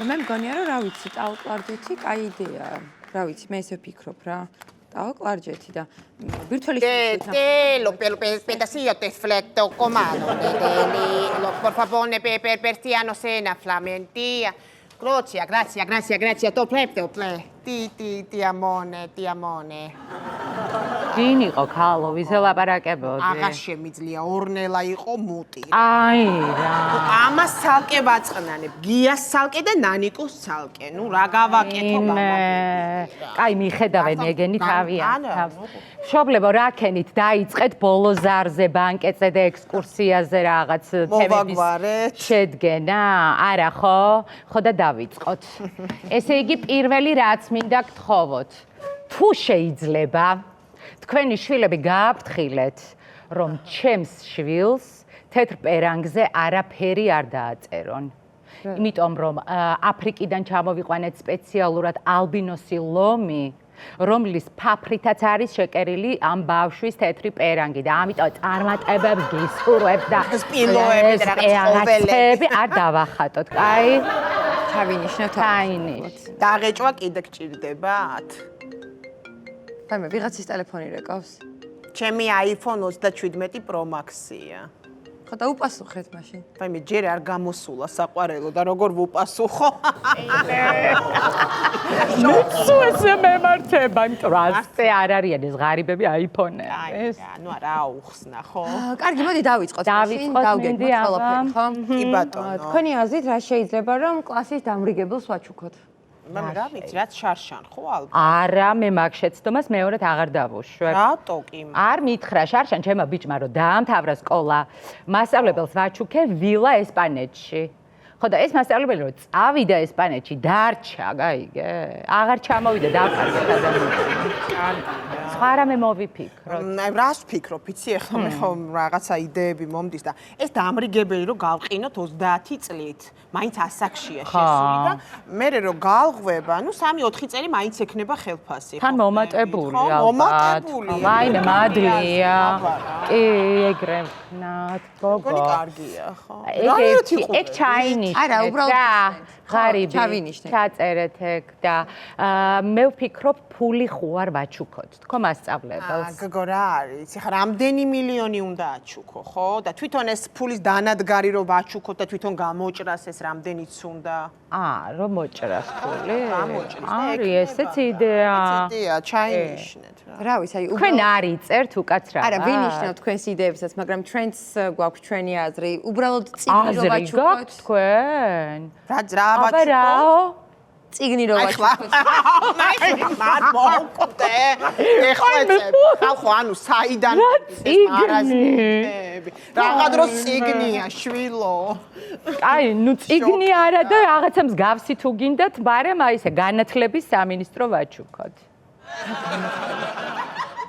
მე მგონია რომ რა ვიცი, ტაოკლარჯეთი კაი იდეაა. რა ვიცი, მე ესე ვფიქრობ რა. ტაოკლარჯეთი და virtual lo pedacillo te fletto comano por favor persiano cena flamentia grazie to ple ti amone Dini qo khalo viselaparakeբოდი. აღარ შემიძლია ორნელა იყო მუტი. აი რა. ამას ცალკე ვაწყნანებ. გიას ცალკე და ნანიკოს ცალკე. ნუ რა გავაკეთო ბაბა. კაი მიხედავენ ეგენი თავიან. მშობლებო რა ქენით დაიწყეთ ბოლო ზარზე ბანკეტზე და ექსკურსიაზე რაღაც თემების შედგენა? არა ხო? ხო და დავიწყოთ. ესე იგი პირველი რაც მინდა გთხოვოთ. თუ შეიძლება თქვენი შვილები გააფრთხილეთ, რომ ჩემს შვილს თეთრ პერანგზე არაფერი არ დააწერონ. იმიტომ რომ აფრიკიდან ჩამოვიყვანეთ სპეციალურად ალბინოსი ლომი, რომლის ფაფრითაც არის შეკერილი ამ ბავშვის თეთრი პერანგი და ამიტომ წარმატებებს გისურვებ და სპილოები და რაღაცები არ დავახატოთ. კაი? ჩავინიშნოთ. დაღეჭვა კიდე გჭირდებათ? მე ვიღაცის ტელეფონი რეკავს. ჩემი iPhone 27 Pro Max-ია. ხო და უპასუხეთ მაშინ. მე ჯერ არ გამოსულა საყვარელო და როგორ ვუპასუხო? ნუ ესე მემართება, იმიტომ რომ ასე არ არიან ეს ღარიბები iPhone-ები. ნუ არა აუხსნა, ხო? კარგი, მოდი დავიწყოთ. დავიწყოთ ყველაფერი, ხო? კი ბატონო. თქვენი აზრით რა შეიძლება რომ კლასის დამრიგებელს ვაჩუქოთ? რა ვიცი, რაც შარშან ხო ალბათ. არა, მე მაგ შეცდომას მეორედ აღარ დავუშვებ. რატო კი? არ მითხრა შარშან ჩემმა ბიჭმა რომ დაამთავრა სკოლა. მასწავლებელს ვაჩუქე ვილა ესპანეთში. ხო და ეს მასწავლებელი რომ წავიდა ესპანეთში, დარჩა, გაიგე? აღარ ჩამოვიდა დავკარგეთ ადამიანს. სხვა რამე მოვიფიქროთ. რას ვფიქრობ, იცი ახლა მე ხომ რაღაცა იდეები მომდის და ეს დამრიგებელი რომ გავყინოთ 30 წლით. მაინც ასაკშია შესული და მე რომ გავღვება, ნუ 3-4 წელი მაინც ექნება ხელფასი. თან მომატებული ალბათ. მომატებული. მაინე მადლია. კი, ეგრე ვქნათ, გოგო. გონი კარგია, ხო? ეგ ჩაინიშნეთ. არა, უბრალოდ ღარიბი. ჩავინიშნეთ. ჩაწერეთ ეგ და მე ვფიქრობ ფული ხო არ ვაჩუქოთ. თქო მასწავლებელს. გოგო რა არის? ეხლა რამდენი მილიონი უნდა აჩუქო, ხო? და თვითონ ეს ფულის დანადგარი რომ ვაჩუქოთ და თვითონ გამოჭრას ეს რამდენიც უნდა? რომ მოჭრას ფული? გამოჭრას. არის ესეც იდეა. ეს იდეა, ჩაინიშნეთ რა. რა ვიცი, აი თქვენ არიწერთ უკაცრავად. არა, ვინიშნავთ თქვენს იდეებსაც, მაგრამ ჩვენც გვაქვს ჩვენი აზრი. უბრალოდ წიგნი რო ვაჩუქოთ თქვენ? რა ვაჩუქოთ? წიგნი რო ვაჩუქოთ. მარ მოვკვდე. ხო, ანუ საიდან ეს მარაზმები. რაღაცა დრო წიგნია, შვილო. აი, ნუ წიგნი არა და რაღაცა მსგავსი თუ გინდათ, მაგრამ აი ესე განათლების სამინისტრო ვაჩუქოთ.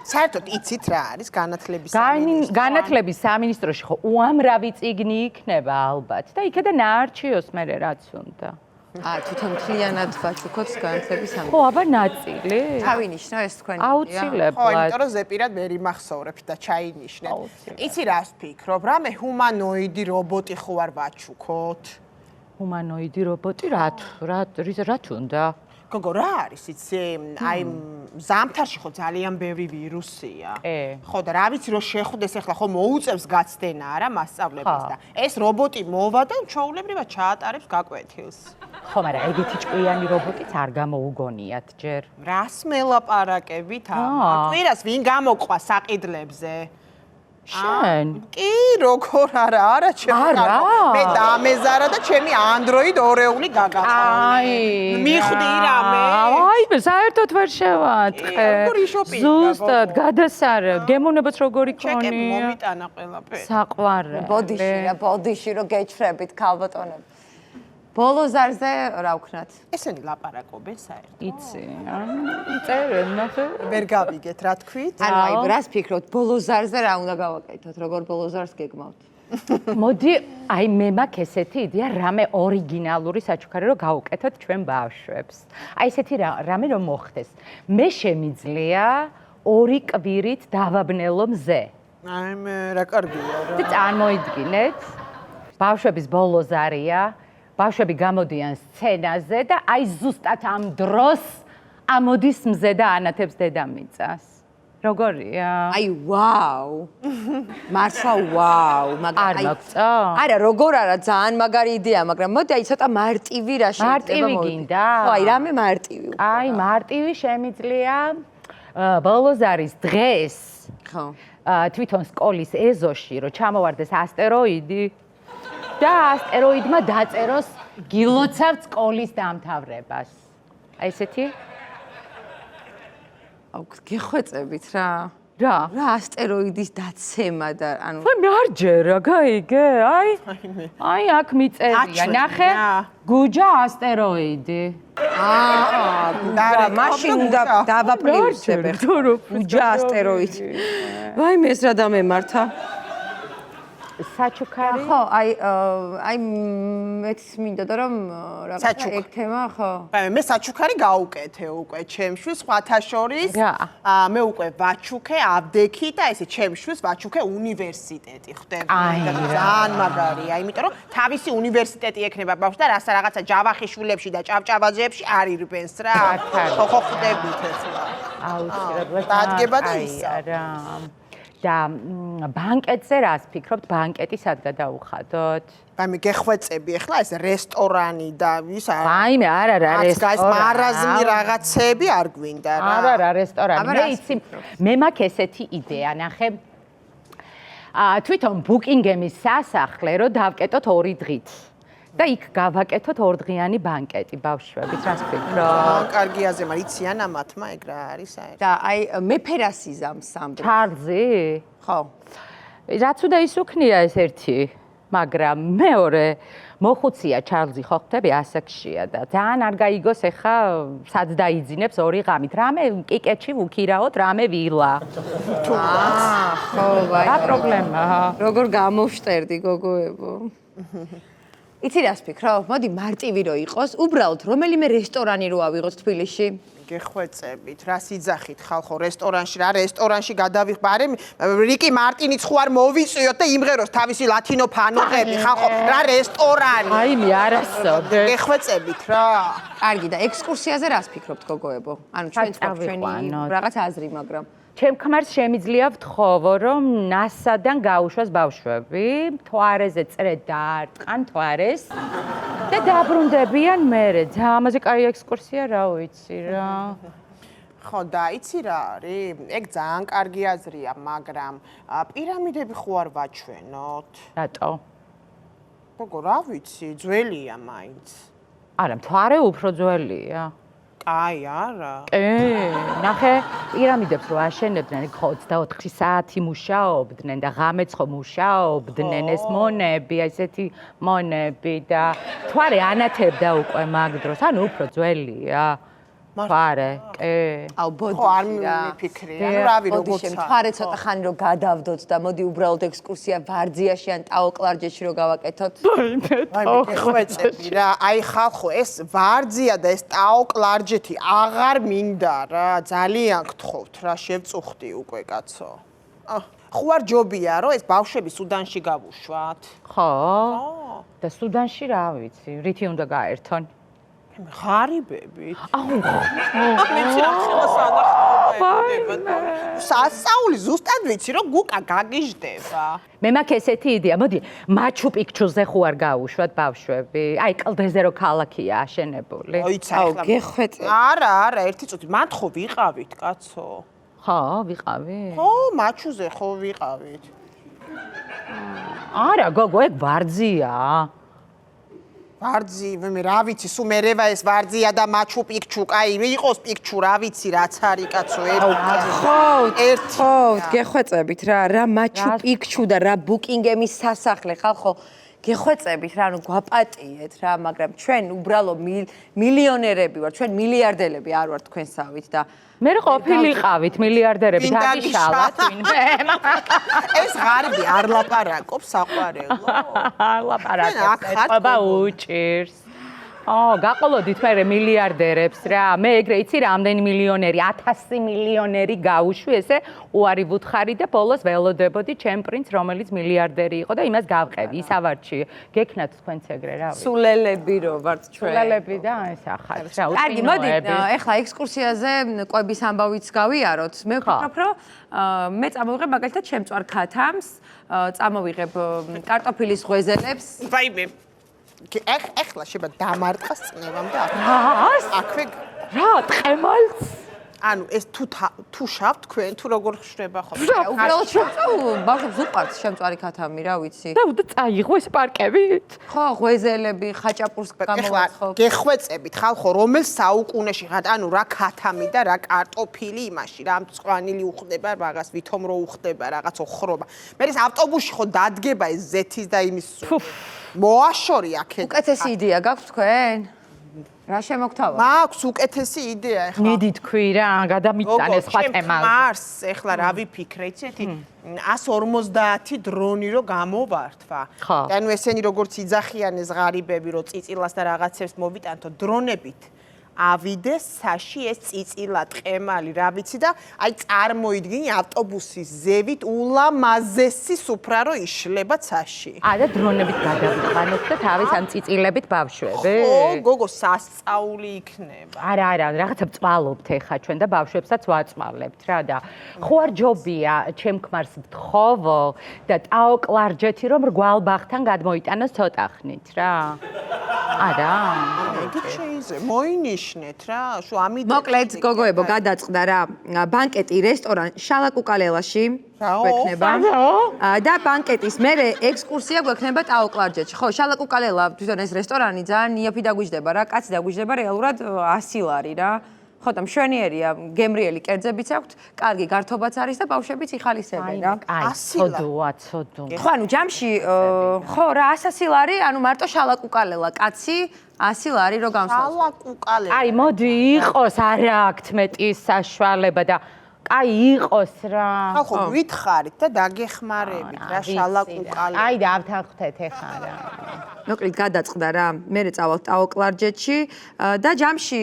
საერთოდ იცით რა არის განათლების სამინისტრო? განათლების სამინისტროში ხო უამრავი წიგნი იქნება ალბათ და იქიდან ნაარჩიოს მე რაც უნდა. თვითონ მთლიანად ვაჩუქოთ განათლების სამინისტრო. ხო, აბა ნაწილი. ჩავინიშნო ეს თქვენი. აუცილებლად. ხო, იმიტომ რომ ზეპირად ვერ იმახსოვრებთ და ჩაინიშნეთ. იცი რას ვფიქრობ? რამე ჰუმანოიდი რობოტი ხო არ ვაჩუქოთ? ჰუმანოიდი რობოტი რა თუნდა? გოგო რა არის იცი? აი ზამთარში ხო ძალიან ბევრი ვირუსია. ხო და რა ვიცი რომ შეხვდეს ახლა ხო მოუწევს გაცდენა არა მასწავლებელს და ეს რობოტი მოვა და ჩვეულებრივად ჩაატარებს გაკვეთილს. ხო, მაგრამ ეგეთი ჭკვიანი რობოტიც არ გამოუგონიათ ჯერ. რას მელაპარაკებით ამ? კვირას ვინ გამოყვა საყიდლებზე? შენ? კი, როგორ არა ჩემი მე დამეზარა და ჩემი Android ორეული გაგაყო. მიხვდი რამე? აი, საერთოდ ვერ შევატყე. ზუსტად, გადასარევ. გემოვნებაც როგორი ქონია? ჩეკები მომიტანა ყველაფერი. საყვარელი. ბოდიში რო გეჩრებით ქალბატონები. ბოლო ზარზე რა ვქნათ? ესენი ლაპარაკობენ საერთოდ. იცი, წერენ ნახე. ვერ გავიგეთ, რა თქვით? ანუ აი, რას ფიქრობთ, ბოლო ზარზე რა უნდა გავაკეთოთ? როგორ ბოლო ზარს გეგმავთ? მოდი, აი მე მაქვს ესეთი იდეა, რამე ორიგინალური საჩუქარი რომ გავუკეთოთ ჩვენ ბავშვებს. აი ესეთი რამე რომ მოხდეს. მე შემიძლია 2 კვირით დავაბნელო მზე. აი მე რა კარგია რა. და წარმოიდგინეთ, ბავშვების ბოლო ზარია. ბავშვები გამოდიან სცენაზე და აი ზუსტად ამ დროს ამოდის მზე და ანათებს დედამიწას. როგორია? აი ვაუ. მართლა ვაუ, არ მოგწო? არა, როგორ არა, ძალიან მაგარი იდეა, მაგრამ მოდი აი ცოტა მარტივი რა შეიძლება მარტივი გინდა? ხო, აი რამე მარტივი. აი მარტივი შემიძლია ბოლოს არის დღეს. ხო. თვითონ სკოლის ეზოში რომ ჩამოვარდეს ასტეროიდი და ასტეროიდმა დაწეროს გილოცავ სკოლის დამთავრებას. აი ესეთი? აუ, გეხვეწებით რა. რა? რა ასტეროიდის დაცემა და ანუ ნარჯერა, გაიგე? აი აქ მიწერია, ნახე, გუჯა ასტეროიდი. მაშინ უნდა დავაპრიორიტებე. გუჯა ასტეროიდი. ვაიმე ეს რა დამემართა? საჩუქარი? ხო, აი მეც მინდა რომ რაღაცა ეგ თემა, ხო. მე საჩუქარი გავუკეთე უკვე ჩემში, სხვათა შორის. მე უკვე ვაჩუქე აბდექი და ესე ჩემში ვაჩუქე უნივერსიტეტი ხდება. ძალიან მაგარია, იმიტომ რომ თავისი უნივერსიტეტი ექნება ბავშვს და რაღაცა ჯავახიშვილებში და ჭავჭავაძეებში არ ირბენს რა. ხო ხდებით ეს რა. აუცილებლად. დადგება და ისა. და ბანკეტზე რას ფიქრობთ? ბანკეტი სად გადაუხადოთ? მე გეხვეწები ახლა ეს რესტორანი და ისა. ვაიმე, არა რა რესტორანი. მარაზმი რაღაცები არ გვინდა რა. არა რესტორანი. მე იცი, მე მაქვს ესეთი იდეა, ნახე. თვითონ ბუკინგემის სასახლე რო დავკეტოთ 2 დღით. და იქ გავაკეთოთ 2 დღიანი ბანკეტი ბავშვების, რას ფიქრობ? კარგიაზე, მაგრამ იციან ამათმა ეგ რა არის საერთოდ. და აი მეფერას იზამს სამ დღეს. ჩარლზი? ხო. რაც უნდა ის უქნია ეს ერთი, მაგრამ მეორე მოხუცია ჩარლზი ხო ხდები ასაკშია და ძალიან არ გაიგოს ეხა სად დაიძინებს 2 ღამით. რამე კიკეთში ვუქირაოთ, რამე ვილა. ხო, ვაი. რა პრობლემაა? როგორ გამოვშტერდი გოგოებო? იცი რას ფიქრობ? მოდი მარტივი რო იყოს, უბრალოდ რომელიმე რესტორანი რო ავიღოთ თბილისში. გეხვეწებით, რა სიძახით ხალხო რესტორანში, რა რესტორანში გადავიხარე, რიკი მარტინიც ხო არ მოვიწიოთ და იმღეროს თავისი ლათინო ფანოყები, ხალხო, რა რესტორანი. აი მე არასოდეს. გეხვეწებით რა. კარგი და ექსკურსიაზე რას ფიქრობთ გოგოებო? ანუ ჩვენ ჩვენი რაღაც აზრი, მაგრამ ჩემ ქმარს შემიძლია ვთხოვო, რომ ნასადან გაუშვას ბავშვები, მთვარეზე წრედ დაარტყან მთვარეს და დაბრუნდებიან მერე. ამაზე კაი ექსკურსია რა ვიცი რა. ხო და იცი რა არის? ეგ ძალიან კარგი აზრია, მაგრამ პირამიდები ხო არ ვაჩვენოთ? რატო? გოგო, რა ვიცი, ძველია მაინც. არა, მთვარე უფრო ძველია. აი, არა. ნახე, პირამიდებს რო აშენებდნენ, ხო 24 საათი მუშაობდნენ და ღამეც ხო მუშაობდნენ ეს მონები, ესეთი მონები და მთვარე ანათებდა უკვე მაგ დროს, ანუ უფრო ძველია. მთვარე, აუ ბოდი. ხო არ მიფიქრე, ანუ რავი როგორცა. მთვარე ცოტა ხანი რო გადავდოთ და მოდი უბრალოდ ექსკურსია ვარძიაში ან ტაო-კლარჯეთში რო გავაკეთოთ. აი მე გეხვეწები რა, აი ხალხო ეს ვარძია და ეს ტაო-კლარჯეთი აღარ მინდა რა, ძალიან გთხოვთ რა, შევწუხდი უკვე კაცო. ხო არ ჯობია რომ ეს ბავშვები სუდანში გავუშვათ? ხო. და სუდანში რა ვიცი, რითი უნდა გაერთონ? ღარიბებით. აუ. მეცი რა ხილასანა. სასწაული ზუსტად ვიცი რომ გუკა გაგიჟდება. მე მაქვს ესეთი იდეა, მოდი მაჩუ-პიქჩუზე ხო არ გაუშვათ ბავშვები? აი კლდეზე რო ქალაქია აშენებული. აუ გეხვეწე. არა, ერთი წუთი, მათ ხო ვიყავით, კაცო. ხო, ვიყავი? ხო, მაჩუზე ხო ვიყავით. არა, გოგო, ეგ ვარძია. ვარძი, მე რა ვიცი, სულ მერევა ეს ვარძია და მაჩუ პიქჩუ, კაი, იყოს პიქჩუ, რა ვიცი, რაც არის კაცო, ხო, გეხვეწებით რა მაჩუ პიქჩუ და რა ბუკინგემის სასახლე, ხალხო, გეხვეწებით რა, ანუ გვაპატიეთ რა, მაგრამ ჩვენ უბრალოდ მილიონერები ვართ, ჩვენ მილიარდელები არ ვართ თქვენსავით და მე ყოფილიყავით მილიარდერები დაგიშალათ ვინმე. ეს ღარიბი არ ლაპარაკობს საყვარელო. ლაპარაკობს, ეთყობა უჭირს. გაყოლოდით მე მილიარდერებს რა. მე ეგრე იცი რამდენი მილიონერი, 1000 მილიონერი გავუშვი ესე უარი ვუთხარი და ბოლოს ველოდებოდი ჩემ პრინც რომელიც მილიარდერი იყო და იმას გავყევი ისავარჩი. გექნათ თქვენც ეგრე რა ვიცი. სულელები რო ვართ ჩვენ. სულელები და ეს ახალ რა. კარგი, მოდი, ეხლა ექსკურსიაზე კვების ამბავიც გავიაროთ. მე ვფიქრობ, რომ მე წამოვიღებ მაგალითად შემწვარ ქათამს, წამოვიღებ კარტოფილის ღვეზელებს. ვაიმე. ეხლა შეიძლება დამარტყას წნევამ და აქვე რა ტყემალს ანუ ეს თუ შავ თქვენ თუ როგორ ხდება ხო? უბრალოდ შემწვარ, ბავშვებს უყვართ შემწვარი ქათამი, რა ვიცი. და უნდა წაიღო ეს პარკებით. ხო, ღვეზელები, ხაჭაპურს გამოვაცხობ. გეხვეწებით ხალხო, რომელ საუკუნეში ხართ? ანუ რა ქათამი და რა კარტოფილი იმაში, რა მწვანილი უხდება, რაღაც ვითომ რო უხდება, რაღაც ოხრობა. მე ეს ავტობუსში ხო დადგება ეს ზეთის და იმის მოაშორი აქეთ. უკეთესი იდეა გაქვთ თქვენ? რა შემოგთავაზ? მაქვს უკეთესი იდეა ეხლა. მიდი თქვი რა, გადამიწანე სხვა თემაზე. მარს ეხლა რა ვიფიქრე, იცით? 150 დრონი რო გამოვართვა. ანუ ესენი როგორც იძახიან ეს ღარიბები რო წიწილას და რაღაცებს მოვიტანთო დრონებით. ავიდეს საში ეს წიწილა ტყემალი რა ვიცი და აი წარმოიდგინე ავტობუსის ზევით ულამაზესი სუფრა რო იშლება საში. და დრონებით გადავიყვანოთ და თავის ამ წიწილებით ბავშვები. ხო, გოგო სასწაული იქნება. არა, რაღაცა წვალობთ ეხა ჩვენ და ბავშვებსაც ვაწმალებთ რა და ხო არ ჯობია ჩემ ქმარს ვთხოვო და ტაოკლარჯეთი რომ რგვალ ბაღთან გადმოიტანოს ცოტა ხნით რა. არა. ეგ შეიძლება მოინიშნეთ რა, შო ამით მოკლედ გოგოებო გადაწყდა რა ბანკეტი რესტორან შალაკუკალელაში გვექნება და ბანკეტის მერე ექსკურსია გვექნება ტაოკლარჯეთში. ხო, შალაკუკალელა თვითონ ეს რესტორანი ძალიან ნიაფი დაგვიждდება რა, კაცი დაგვიждდება რეალურად 100 ლარი რა. ხო და მშვენიერია, გემრიელი კერძებიც აქვთ, კარგი გართობაც არის და ბავშვებიც იხალისებენ რა. ცოდო. ხო, ანუ ჯამში ხო რა 100 ლარი, ანუ მარტო შალაკუკალელა კაცი 100 ლარი რო გამსვლა. შალაკუკალელა. აი, მოდი იყოს არა აქვთ მეტი საშუალება და აი იყოს რა. ხალხო გითხარით და დაგეხმარებით რა შალაკუკალელა. აი და ავთანხმდეთ ეხლა რა. მოკლედ გადაწყდა რა, მე წავალ ტაოკლარჯეთში და ჯამში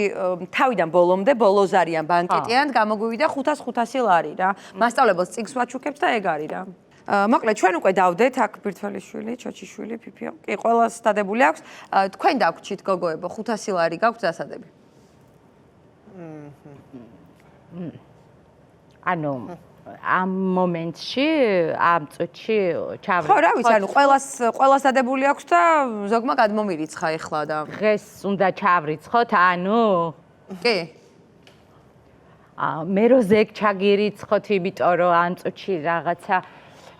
თავიდან ბოლომდე ბოლოზარიან ბანკეტიან გამოგვივიდა 500 ლარი რა. მასწავლებელს წიგს ვაჩუქებთ და ეგ არის რა. მოკლედ ჩვენ უკვე დავდეთ აქ ბირთველიშვილი, ჩოჩიშვილი, ფიფიო. კი, ყველას დადებული აქვს. თქვენ დაგვრჩით გოგოებო 500 ლარი გაქვთ დასადები. ანუ ამ მომენტში, ამ წუთში ჩავრით. ხო, რა ვიცი, ანუ ყველას დადებული აქვს და ზოგმა გადმომირიცხა ეხლა და დღეს უნდა ჩავრიცხოთ, ანუ კი. მე რო ზეგ ჩაგირიცხოთ, იმიტომ რომ ამ წუთში რაღაცა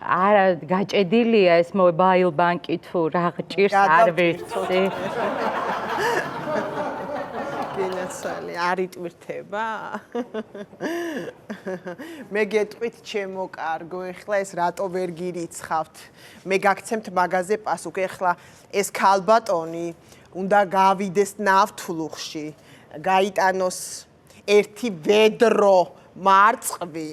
არა გაჭედილია ეს მობაილ ბანკი თუ რა ჭირს არ ვიცი. გენაცალი არ იტვირთება? მე გეტყვით ჩემო კარგო, ეხლა ეს რატო ვერ გირიცხავთ? მე გაგცემთ მაღაზე პასუხი, ეხლა ეს ქალბატონი უნდა გავიდეს ნავთლუხში, გაიტანოს ერთი ვედრო მარწყვი,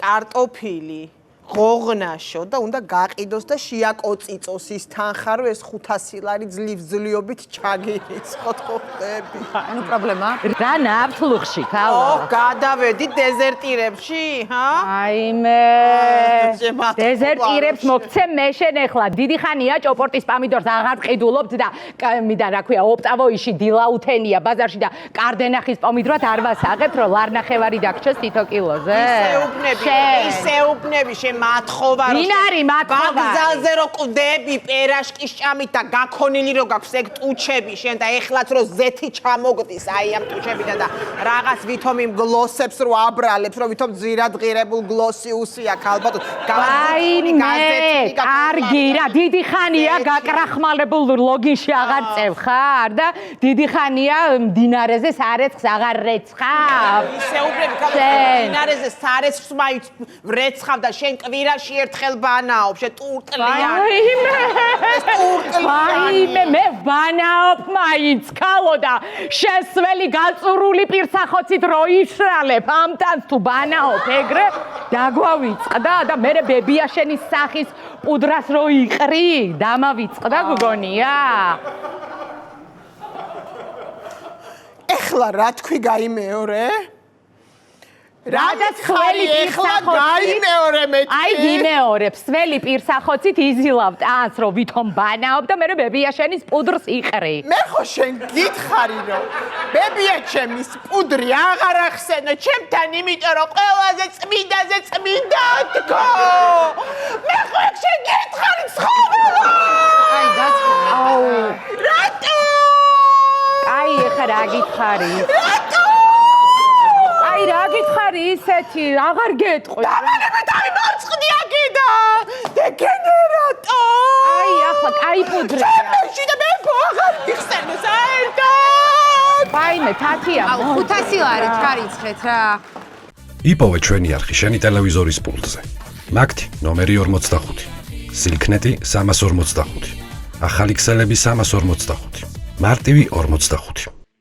კარტოფილი, ღოღნაშო და უნდა გაყიდოს და შეაკოწიწოს ის თანხა რომ ეს 500 ლარი ძლივ-ძლიობით ჩაგირიცხოთ ხო ხდები. ანუ პრობლემა? რა ნავთლუხში ქალა? გადავედი დეზერტირებში, ჰა? აიმე. დეზერტირებს მოგცემ მე შენ ეხლა. დიდი ხანია ჭოპორტის პამიდორს აღარ ყიდულობთ და მიდან რა ქვია, ოპტავოიში დილაუთენია ბაზარში და კარდენახის პომიდრად არ ვასაღებთ რომ ლარნახევარი დაგჭოს თითო კილოზე. ისე უბნები შენ მათხოვა რომ ვინ არის მათხოვა? ბაგზალზე რო ყვდები პერაშკის ჭამით და გაქონილი რო გაქვს ეგ ტუჩები შენ და ეხლაც რო ზეთი ჩამოგდის აი ამ ტუჩებიდან და რაღაც ვითომ იმ გლოსებს რო აბრალებს რო ვითომ ძირადღირებულ გლოსი უსია ქალბატონ გააზეთი კარგი რა დიდი ხანია გაკრახმალებულ ლოგინში აღარ წევ ხარ და დიდი ხანია მდინარეზე სარეცხს აღარ რეცხავ ისე უბრალოდ ქალბატონ მდინარეზე სარეცხს მაინც რეცხავ და შენ კვირაში ერთხელ ბანაობ, შენ ტურტლიანი. აიმე, მე ბანაობ მაინც, ქალო და შესველი გაწურული პირსახოცით რო ისრალებ, ამტანს თუ ბანაობ, ეგრე დაგვავიწყდა და მე ბებია შენის სახის პუდრას რო იყრი, დამავიწყდა გგონია. ეხლა რა თქვი გაიმეორე? რადგან სველი გაიმეორე მე. აი გიმეორებ, სველი პირსახოცით იზილავთ ას, რომ ვითომ ბანაობ და მე ბებია შენის პუდრს იყრი. მე ხო შენ გითხარი რომ ბებია ჩემის პუდრი აღარ ახსენე ჩემთან, იმიტომ რომ ყველაზე წმინდაზე წმინდა თქო. მე ხო ეგ შენ გითხარი ცხოვრება. აი დაწყე. აუ, რატო? აი ეხა რა გითხარი? აი რა გითხარი ისეთი, აღარ გეტყვი. დამანებით არის მარცხნი აქედა. დეგენერატო. აი ახლა კაი პუდრია. ჩემში და მე ხო აღარ გიხსენე საერთოდ. ვაიმე, თათია. აუ 500 ლარი ჩარიცხეთ რა. იპოვე ჩვენი არხი შენი ტელევიზორის პულტზე. მაგთი ნომერი 45. სილქნეტი 345. ახალი ქსელები 345. მარტივი 45.